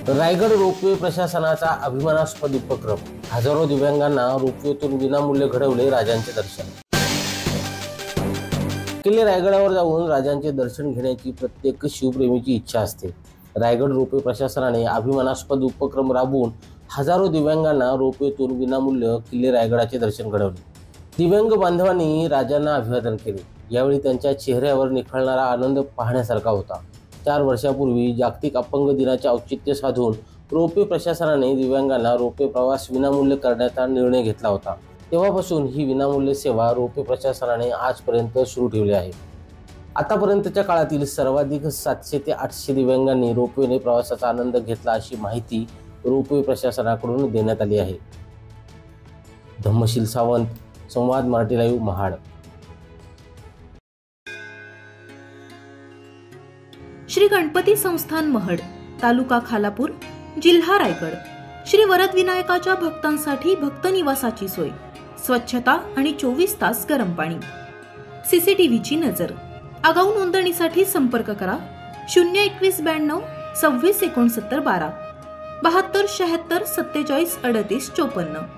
Raigad ropeway प्रशासनाचा अभिमानास्पद उपक्रम। हजारो दिव्यांगांना रोपवेतून विनामूल्य घडवले राजांचे दर्शन। किल्ले रायगडावर जाऊन राजांचे दर्शन घेण्याची प्रत्येक शिवप्रेमीची इच्छा असते। रायगड रोपवे प्रशासनाने अभिमानास्पद उपक्रम राबवून हजारो दिव्यांगांना रोपवेतून विनामूल्य किल्ले रायगडाचे दर्शन घडवले। दिव्यांग बांधवांनी राजांना अभिवादन केले। यावेळी त्यांच्या चेहऱ्यावर निखळणारा आनंद पाहण्यासारखा होता। 4 वर्षापूर्वी जागतिक अपंग दिनाचे औचित्य साधून रोपवे प्रशासनाने दिव्यांगांना रोपवे प्रवास विनामूल्य करण्याचा निर्णय घेतला होता। तेव्हापासून ही विनामूल्य सेवा रोपवे प्रशासनाने आजपर्यंत सुरू ठेवली आहे। आतापर्यंतच्या काळातील सर्वाधिक 700 ते 800 दिव्यांगांनी रोपवेने प्रवासाचा आनंद घेतला अशी माहिती रोपवे प्रशासनाकडून देण्यात आली आहे। धम्मशील सावंत, संवाद मराठी लाईव्ह, महाड। श्री गणपती संस्थान महड, तालुका खालापूर, जिल्हा रायगड। श्री वरद विनायकाच्या भक्तांसाठी भक्त निवासाची सोय, स्वच्छता आणि 24 तास गरम पाणी, सीसीटीव्हीची नजर। आगाऊ नोंदणीसाठी संपर्क करा 021 92 26 69 12 72 76 47 38 54।